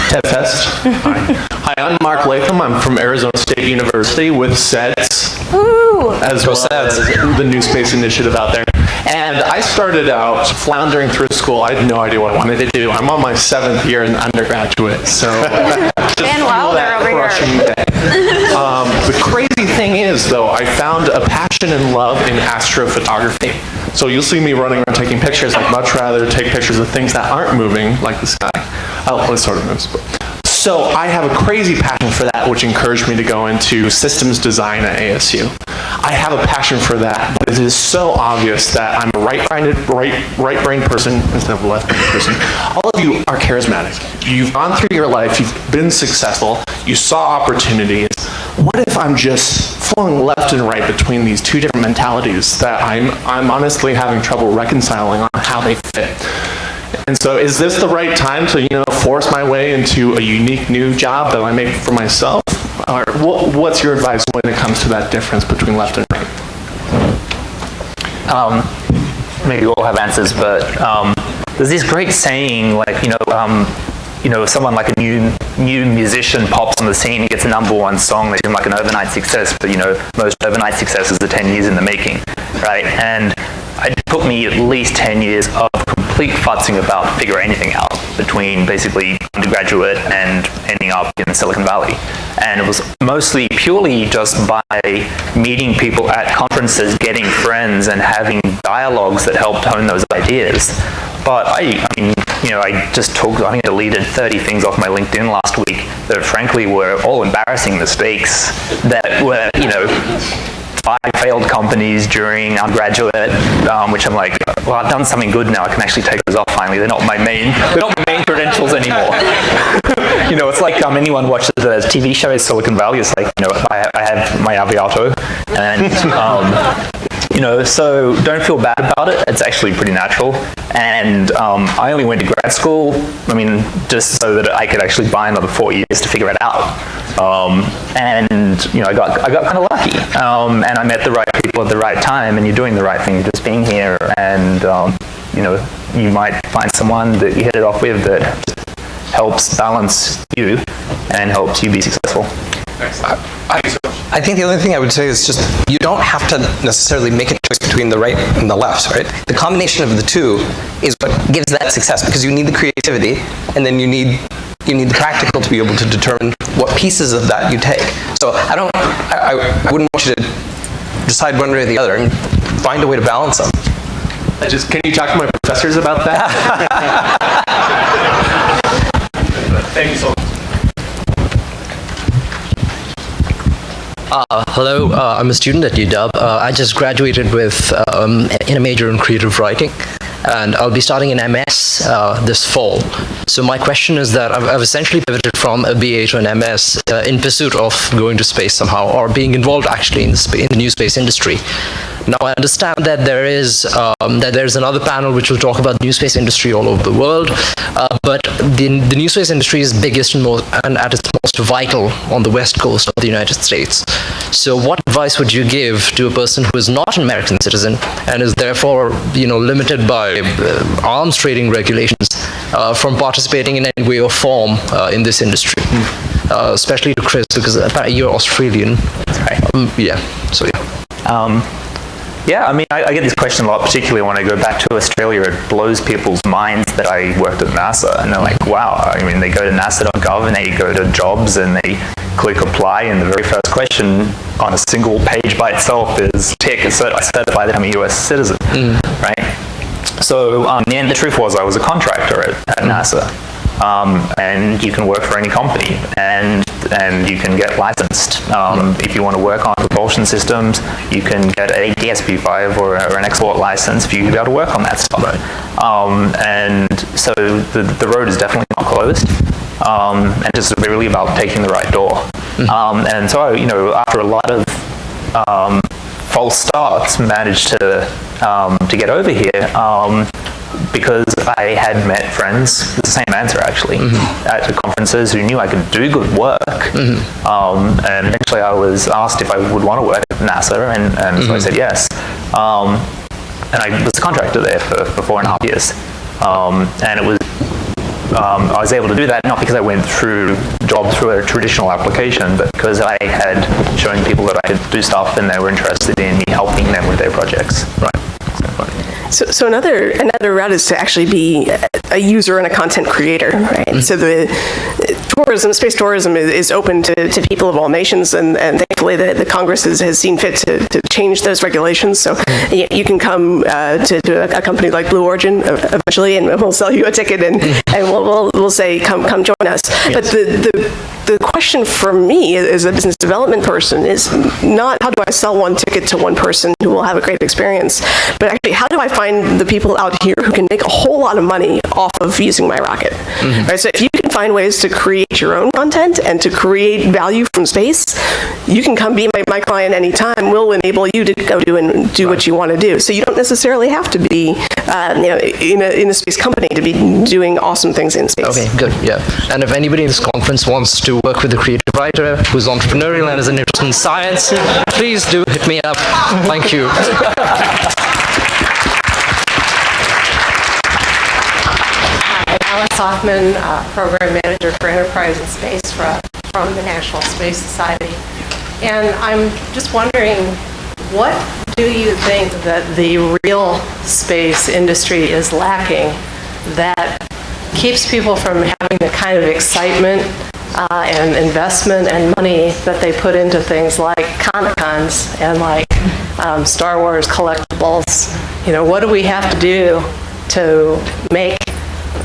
Speaker 7: Ted Fest. Hi, I'm Mark Latham. I'm from Arizona State University with SEDS,
Speaker 1: Ooh.
Speaker 7: as well as the NewSpace initiative out there. And I started out floundering through school. I had no idea what I wanted to do. I'm on my 7th year in undergraduate, so just
Speaker 1: Dan
Speaker 7: feel
Speaker 1: Wilder
Speaker 7: that
Speaker 1: over here.
Speaker 7: crushing day. The crazy thing is, though, I found a passion and love in astrophotography. So you'll see me running around taking pictures. I'd much rather take pictures of things that aren't moving, like the sky. Oh, it sort of moves. So I have a crazy passion for that, which encouraged me to go into systems design at ASU. I have a passion for that, but it is so obvious that I'm a right-brained person instead of a left-brained person. All of you are charismatic. You've gone through your life, you've been successful, you saw opportunities. What if I'm just flowing left and right between these two different mentalities that I'm honestly having trouble reconciling on how they fit? And so is this the right time to, force my way into a unique new job that I make for myself? Or what's your advice when it comes to that difference between left and right?
Speaker 3: Maybe we all have answers, but there's this great saying, like, someone like a new musician pops on the scene, he gets a #1 song, they seem like an overnight success, but most overnight successes are 10 years in the making, right? And it took me at least 10 years of complete futzing about to figure anything out between basically undergraduate and ending up in Silicon Valley. And it was mostly purely just by meeting people at conferences, getting friends, and having dialogues that helped hone those ideas. But I deleted 30 things off my LinkedIn last week that frankly were all embarrassing mistakes that were, 5 failed companies during undergraduate, which I'm like, well, I've done something good now. I can actually take those off finally. They're not my main credentials anymore. It's like anyone watches the TV show Silicon Valley. It's like, I have my Aviato, and so don't feel bad about it. It's actually pretty natural. And I only went to grad school, just so that I could actually buy another 4 years to figure it out. I got kind of lucky. And I met the right people at the right time, and you're doing the right thing just being here. And, you might find someone that you hit it off with that helps balance you and helps you be successful.
Speaker 4: I think the only thing I would say is just you don't have to necessarily make a choice between the right and the left, right? The combination of the two is what gives that success, because you need the creativity and then you need the practical to be able to determine what pieces of that you take. So I wouldn't want you to decide one way or the other, and find a way to balance them.
Speaker 7: Can you talk to my professors about that? Thank you so much.
Speaker 8: Hello, I'm a student at UW. I just graduated in a major in creative writing, and I'll be starting an MS this fall. So my question is that I've essentially pivoted from a BA to an MS in pursuit of going to space somehow, or being involved actually in the new space industry. Now I understand that there's another panel which will talk about the new space industry all over the world, but the new space industry is biggest and at its most vital on the west coast of the United States. So what advice would you give to a person who is not an American citizen and is therefore limited by arms trading regulations from participating in any way or form in this industry? Especially to Chris, because you're Australian.
Speaker 3: Right. I get this question a lot, particularly when I go back to Australia. It blows people's minds that I worked at NASA, and they're like, wow. They go to nasa.gov and they go to jobs and they click apply, and the very first question on a single page by itself is tick, I certify that I'm a US citizen, right? So the truth was I was a contractor at NASA. And you can work for any company, and you can get licensed. If you want to work on propulsion systems, you can get a DSP-5 or an export license for you to be able to work on that stuff. And so the road is definitely not closed, and it's really about taking the right door. And so after a lot of false starts, managed to get over here. Because I had met friends, the same answer actually, at the conferences who knew I could do good work. And eventually I was asked if I would want to work at NASA, and so I said yes. And I was a contractor there for 4.5 years. And it was, I was able to do that not because I went through jobs through a traditional application, but because I had shown people that I could do stuff and they were interested in me helping them with their projects.
Speaker 8: Right.
Speaker 3: So,
Speaker 5: So another route is to actually be a user and a content creator, right? So the space tourism is open to people of all nations, and thankfully the Congress has seen fit to change those regulations. So you can come to a company like Blue Origin eventually, and we'll sell you a ticket, and we'll say come join us. Yes. But the question for me as a business development person is not how do I sell one ticket to one person who will have a great experience, but actually how do I find the people out here who can make a whole lot of money off of using my rocket? Right? So if you can find ways to create your own content and to create value from space, you can come be my client anytime. We'll enable you to go do what you want to do. So you don't necessarily have to be in a space company to be doing awesome things in space.
Speaker 8: Okay, good, yeah. And if anybody in this conference wants to work with a creative writer who's entrepreneurial and has an interest in science, please do hit me up. Thank you.
Speaker 9: Alice Hoffman, Program Manager for Enterprise and Space from the National Space Society. And I'm just wondering, what do you think that the real space industry is lacking that keeps people from having the kind of excitement and investment and money that they put into things like Comic-Cons and like Star Wars collectibles? You know, what do we have to do to make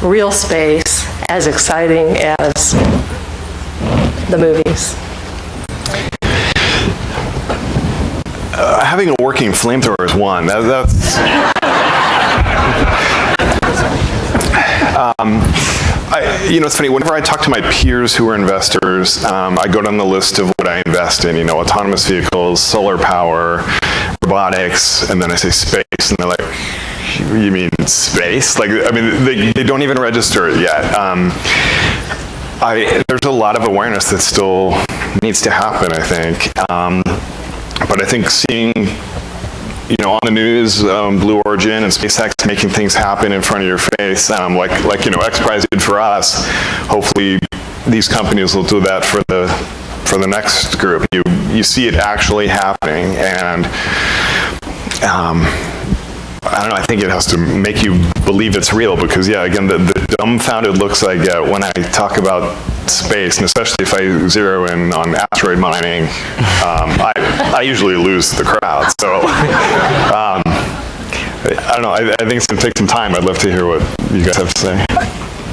Speaker 9: real space as exciting as the movies?
Speaker 2: Having a working flamethrower is one. It's funny, whenever I talk to my peers who are investors, I go down the list of what I invest in, autonomous vehicles, solar power, robotics, and then I say space, and they're like, you mean space? They don't even register it yet. There's a lot of awareness that still needs to happen, I think. But I think seeing, on the news, Blue Origin and SpaceX making things happen in front of your face, like X Prize did for us, hopefully these companies will do that for the next group. You see it actually happening, and I don't know, I think it has to make you believe it's real, because again, the dumbfounded looks I get when I talk about space, and especially if I zero in on asteroid mining, I usually lose the crowd. So I don't know, I think it's going to take some time. I'd love to hear what you guys have to say.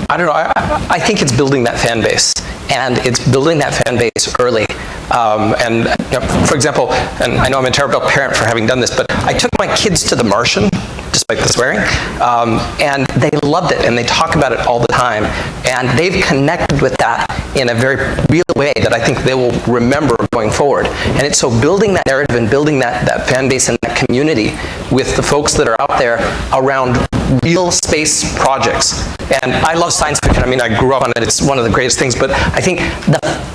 Speaker 4: I don't know, I think it's building that fan base, and it's building that fan base early. For example, and I know I'm a terrible parent for having done this, but I took my kids to the Martian, despite the swearing, and they loved it, and they talk about it all the time, and they've connected with that in a very real way that I think they will remember going forward. And it's so building that narrative and building that fan base and that community with the folks that are out there around real space projects. And I love science fiction. I mean, I grew up on it. It's one of the greatest things. But I think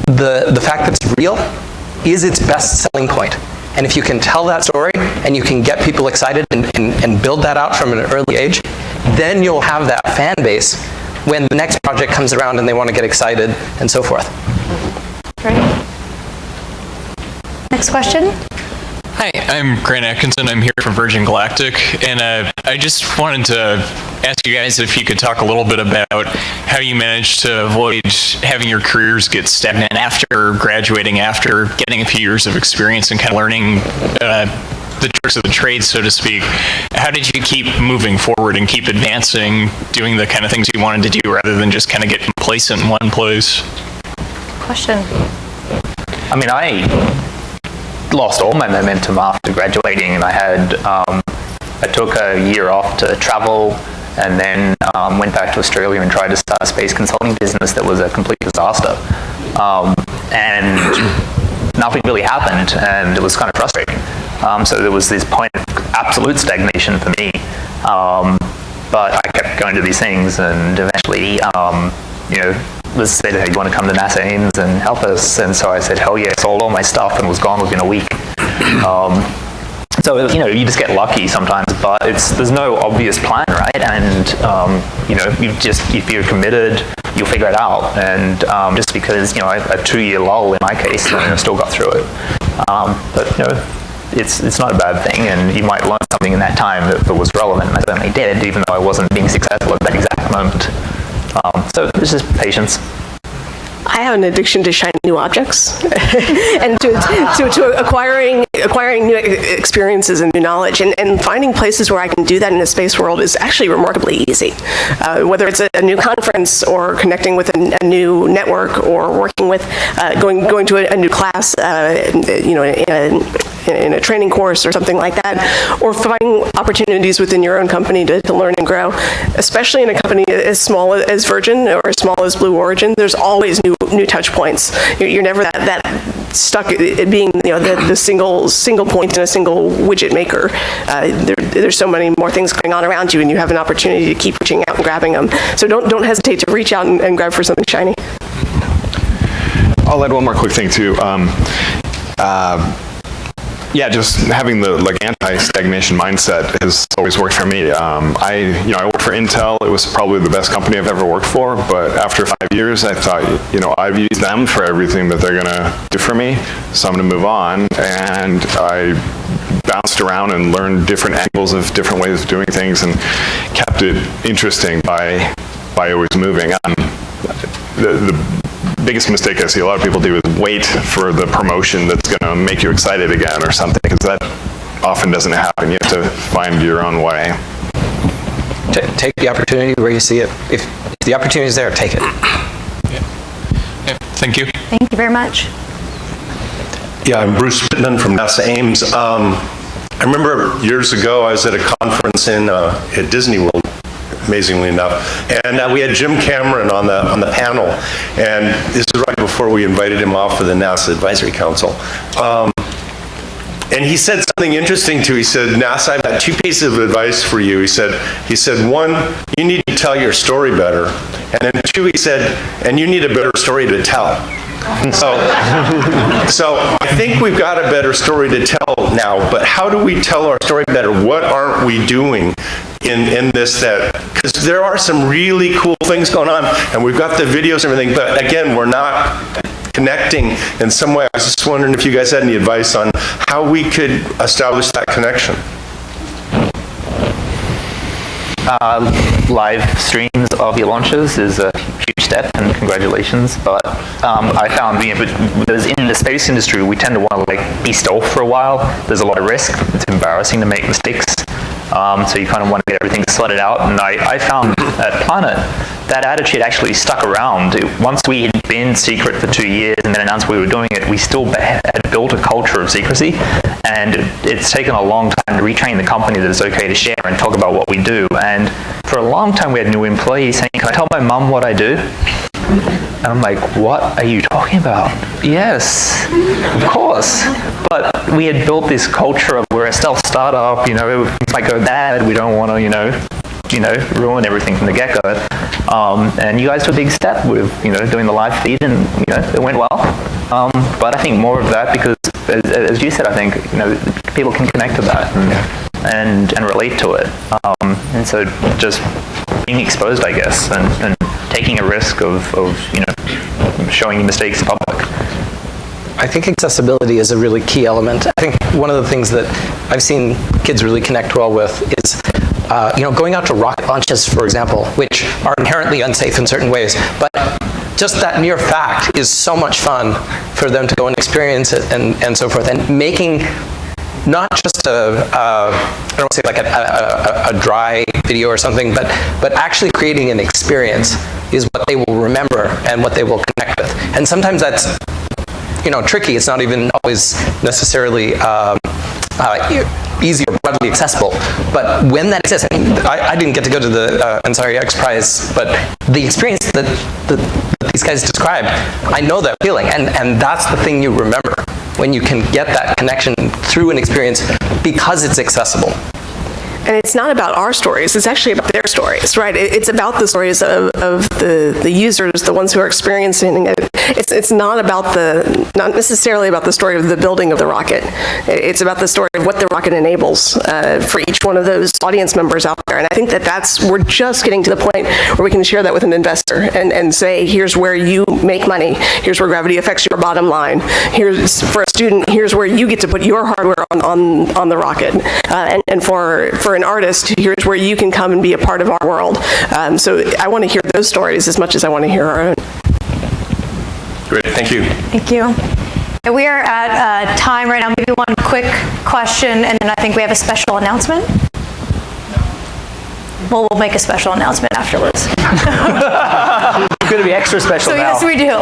Speaker 4: the fact that it's real is its best selling point. And if you can tell that story and you can get people excited and build that out from an early age, then you'll have that fan base when the next project comes around and they want to get excited and so forth.
Speaker 1: Great. Next question.
Speaker 10: Hi, I'm Grant Atkinson. I'm here from Virgin Galactic, and I just wanted to ask you guys if you could talk a little bit about how you managed to avoid having your careers get stagnant after graduating, after getting a few years of experience and kind of learning the tricks of the trade, so to speak. How did you keep moving forward and keep advancing, doing the kind of things you wanted to do rather than just kind of get complacent in one place?
Speaker 1: Question.
Speaker 3: I mean, I lost all my momentum after graduating, and I took a year off to travel, and then went back to Australia and tried to start a space consulting business that was a complete disaster. And nothing really happened, and it was kind of frustrating. So there was this point of absolute stagnation for me. But I kept going to these things, and eventually, Liz said, hey, you want to come to NASA Ames and help us? And so I said, hell yeah, sold all my stuff and was gone within a week. So, you just get lucky sometimes, but there's no obvious plan, right? And, if you're committed, you'll figure it out. And just because, a 2-year lull in my case, I still got through it. But, it's not a bad thing, and you might learn something moving in that time that was relevant, and I certainly did, even though I wasn't being successful at that exact moment. So it's just patience.
Speaker 5: I have an addiction to shiny new objects and to acquiring new experiences and new knowledge, and finding places where I can do that in a space world is actually remarkably easy. Whether it's a new conference or connecting with a new network or working with going to a new class, in a training course or something like that, or finding opportunities within your own company to learn and grow. Especially in a company as small as Virgin or as small as Blue Origin, there's always new touch points. You're never that stuck at being the single point in a single widget maker. There's so many more things going on around you, and you have an opportunity to keep reaching out and grabbing them. So don't hesitate to reach out and grab for something shiny.
Speaker 2: I'll add one more quick thing too. Yeah, just having the anti-stagnation mindset has always worked for me. I worked for Intel. It was probably the best company I've ever worked for. But after 5 years, I thought, I've used them for everything that they're gonna do for me. So I'm gonna move on. And I bounced around and learned different angles of different ways of doing things, and kept it interesting by always moving. The biggest mistake I see a lot of people do is wait for the promotion that's going to make you excited again or something, because that often doesn't happen. You have to find your own way.
Speaker 4: Take the opportunity where you see it. If the opportunity is there, take it.
Speaker 10: Yeah, thank you.
Speaker 1: Thank you very much.
Speaker 11: Yeah, I'm Bruce Pittman from NASA Ames. I remember years ago I was at a conference at Disney World, amazingly enough, and we had Jim Cameron on the panel, and this is right before we invited him off of the NASA Advisory Council. And he said something interesting too. He said, NASA, I've got two pieces of advice for you. He said, one, you need to tell your story better, and then two, he said, and you need a better story to tell. So I think we've got a better story to tell now, but how do we tell our story better? What aren't we doing in this, because there are some really cool things going on, and we've got the videos and everything, but again, we're not connecting in some way. I was just wondering if you guys had any advice on how we could establish that connection.
Speaker 3: Live streams of your launches is a huge step, and congratulations. But I found, because in the space industry, we tend to want to be stealth for a while. There's a lot of risk. It's embarrassing to make mistakes. So you kind of want to get everything sorted out. And I found at Planet, that attitude actually stuck around. Once we had been secret for 2 years and then announced we were doing it, we still had built a culture of secrecy. And it's taken a long time to retrain the company that it's okay to share and talk about what we do. And for a long time, we had new employees saying, can I tell my mum what I do? And I'm like, what are you talking about? Yes, of course. But we had built this culture of we're a stealth startup, things might go bad, we don't want to, ruin everything from the get-go. And you guys took a big step with, doing the live feed, and, it went well. But I think more of that, because, as you said, I think, people can connect to that and relate to it. And so just being exposed, I guess, and taking a risk of showing your mistakes in public.
Speaker 4: I think accessibility is a really key element. I think one of the things that I've seen kids really connect well with is going out to rocket launches, for example, which are inherently unsafe in certain ways, but just that mere fact is so much fun for them to go and experience it and so forth, and making not just I don't say like a dry video or something, but actually creating an experience is what they will remember and what they will connect with. And sometimes that's tricky. It's not even always necessarily easy or broadly accessible. But when that exists, I didn't get to go to the Ansari X Prize, but the experience that these guys described, I know that feeling, and that's the thing you remember, when you can get that connection through an experience because it's accessible.
Speaker 5: And it's not about our stories, it's actually about their stories, right? It's about the stories of the users, the ones who are experiencing it, it's not necessarily about the story of the building of the rocket. It's about the story of what the rocket enables for each one of those audience members out there. And I think we're just getting to the point where we can share that with an investor and say, here's where you make money. Here's where gravity affects your bottom line. Here's, for a student, here's where you get to put your hardware on the rocket. And for an artist, here's where you can come and be a part of our world. So I want to hear those stories as much as I want to hear our own.
Speaker 11: Great, thank you.
Speaker 1: Thank you. We are at time right now. Maybe one quick question, and then I think we have a special announcement. Well, we'll make a special announcement afterwards.
Speaker 3: It's going to be extra special now.
Speaker 1: Yes, we do.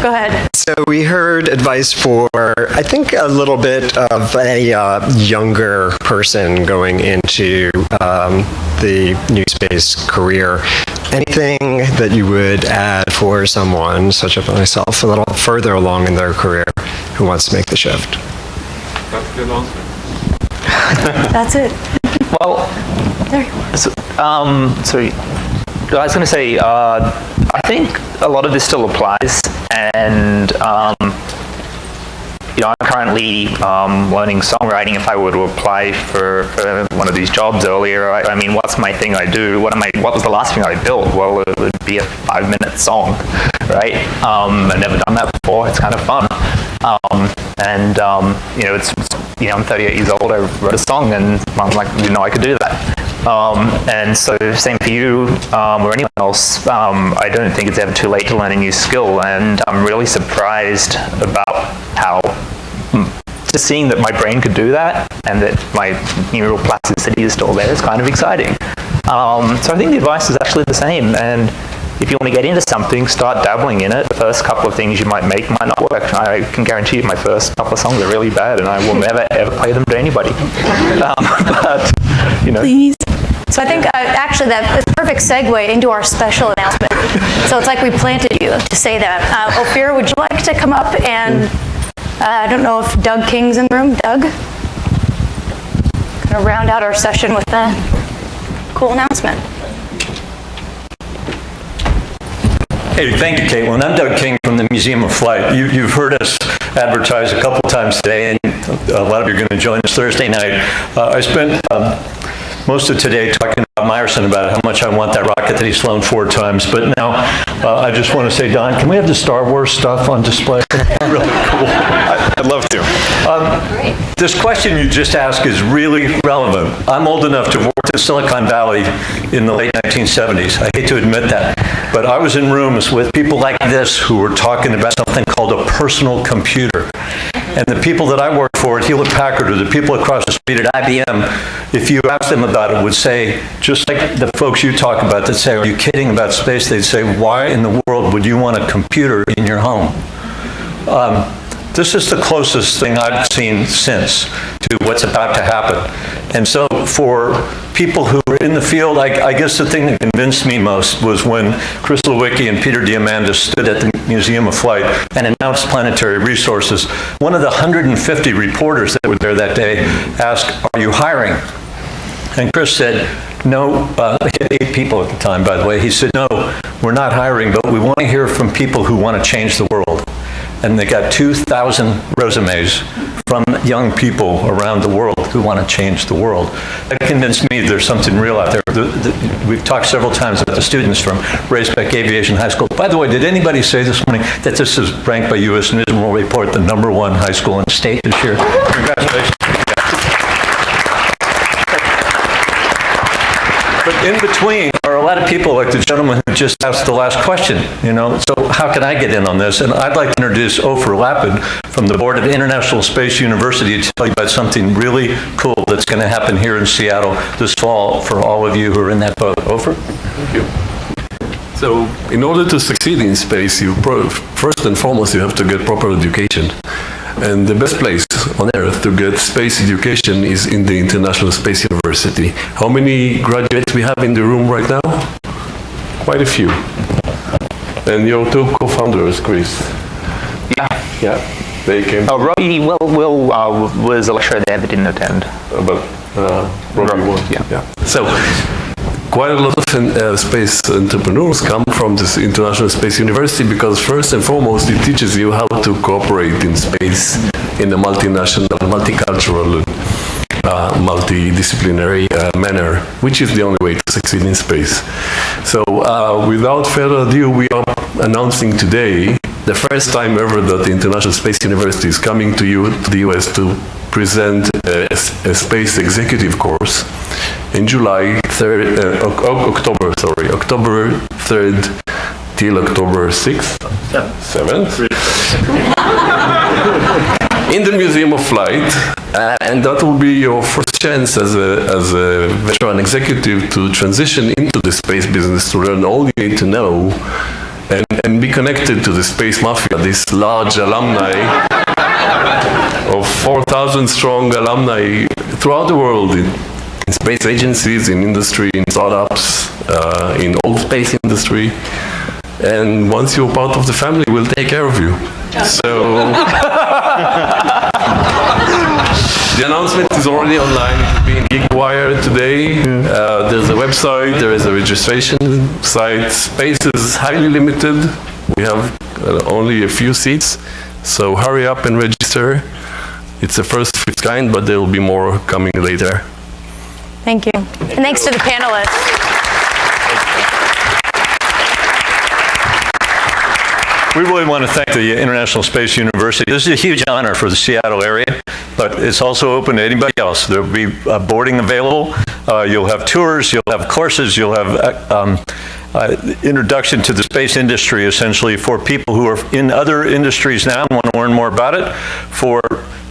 Speaker 1: Go ahead.
Speaker 12: So we heard advice for, I think, a little bit of a younger person going into the NewSpace career. Anything that you would add for someone, such as myself, a little further along in their career who wants to make the shift?
Speaker 13: That's a good answer.
Speaker 1: That's it.
Speaker 3: Well,
Speaker 1: there you are.
Speaker 3: So I was going to say, I think a lot of this still applies, and I'm currently learning songwriting. If I were to apply for one of these jobs earlier, I mean, what's my thing I do? What was the last thing I built? Well, it would be a 5-minute song, right? I've never done that before. It's kind of fun. I'm 38 years old. I wrote a song, and I'm like, I could do that. And so same for you or anyone else. I don't think it's ever too late to learn a new skill, and I'm really surprised about how just seeing that my brain could do that and that my neural plasticity is still there is kind of exciting. So I think the advice is actually the same, and if you want to get into something, start dabbling in it. The first couple of things you might make might not work. I can guarantee you my first couple of songs are really bad, and I will never, ever play them to anybody.
Speaker 1: Please. So I think actually that is a perfect segue into our special announcement. So it's like we planted you to say that. Ophir, would you like to come up and, I don't know if Doug King's in the room. Doug? Going to round out our session with a cool announcement.
Speaker 14: Hey, thank you, Caitlin. I'm Doug King from the Museum of Flight. You've heard us advertise a couple times today, and a lot of you are going to join us Thursday night. I spent most of today talking about Meyerson about how much I want that rocket that he's flown 4 times, but now I just want to say, Don, can we have the Star Wars stuff on display? Really cool.
Speaker 2: I'd love to.
Speaker 14: This question you just asked is really relevant. I'm old enough to have worked in Silicon Valley in the late 1970s. I hate to admit that, but I was in rooms with people like this who were talking about something called a personal computer. And the people that I worked for at Hewlett-Packard, or the people across the street at IBM, if you asked them about it, would say, just like the folks you talk about that say, are you kidding about space? They'd say, why in the world would you want a computer in your home? This is the closest thing I've seen since to what's about to happen. And so for people who are in the field, I guess the thing that convinced me most was when Chris Lewicki and Peter Diamandis stood at the Museum of Flight and announced Planetary Resources. One of the 150 reporters that were there that day asked, are you hiring? And Chris said, no, he had 8 people at the time, by the way. He said, no, we're not hiring, but we want to hear from people who want to change the world. And they got 2,000 resumes from young people around the world who want to change the world. That convinced me there's something real out there. We've talked several times about the students from Racebeck Aviation High School. By the way, did anybody say this morning that this is ranked by U.S. News and World Report the #1 high school in the state this year? Congratulations. But in between are a lot of people like the gentleman who just asked the last question, so how can I get in on this? And I'd like to introduce Ofer Lapid from the board of International Space University to tell you about something really cool that's going to happen here in Seattle this fall for all of you who are in that boat. Ofer?
Speaker 13: Thank you. So in order to succeed in space, first and foremost, you have to get proper education. And the best place on Earth to get space education is in the International Space University. How many graduates we have in the room right now? Quite a few. And your 2 co-founders, Chris. Yeah. They came.
Speaker 3: Robbie was a lecturer there that didn't attend.
Speaker 13: But Robbie won.
Speaker 3: Yeah.
Speaker 13: So, quite a lot of space entrepreneurs come from this International Space University because first and foremost it teaches you how to cooperate in space in a multinational, multicultural, multidisciplinary manner, which is the only way to succeed in space. So without further ado, we are announcing today the first time ever that the International Space University is coming to the US to present a space executive course in July 3rd, October 3rd till October 6th, 7th, in the Museum of Flight, and that will be your first chance as a veteran executive to transition into the space business, to learn all you need to know, and be connected to the space mafia, this large alumni of 4,000 strong alumni throughout the world, in space agencies, in industry, in startups, in old space industry. And once you're part of the family, we'll take care of you. So the announcement is already online. It will be in GeekWire today. There's a website, there is a registration site. Space is highly limited. We have only a few seats, so hurry up and register. It's the first of its kind, but there will be more coming later.
Speaker 1: Thank you. And thanks to the panelists.
Speaker 14: We really want to thank the International Space University. This is a huge honor for the Seattle area, but it's also open to anybody else. There will be boarding available. You'll have tours, you'll have courses, you'll have introduction to the space industry, essentially, for people who are in other industries now and want to learn more about it, for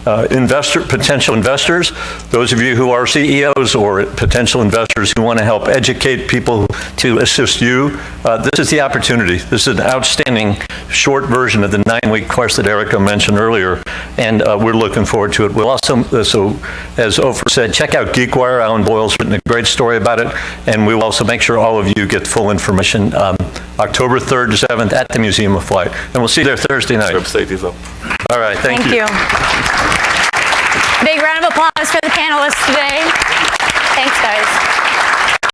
Speaker 14: potential investors, those of you who are CEOs or potential investors who want to help educate people to assist you. This is the opportunity. This is an outstanding short version of the 9-week course that Erika mentioned earlier, and we're looking forward to it. We'll also, so as Ofer said, check out GeekWire. Alan Boyle's written a great story about it, and we will also make sure all of you get full information October 3rd to 7th at the Museum of Flight. And we'll see you there Thursday night.
Speaker 13: The website is up.
Speaker 14: All right, thank you.
Speaker 1: Big round of applause for the panelists today.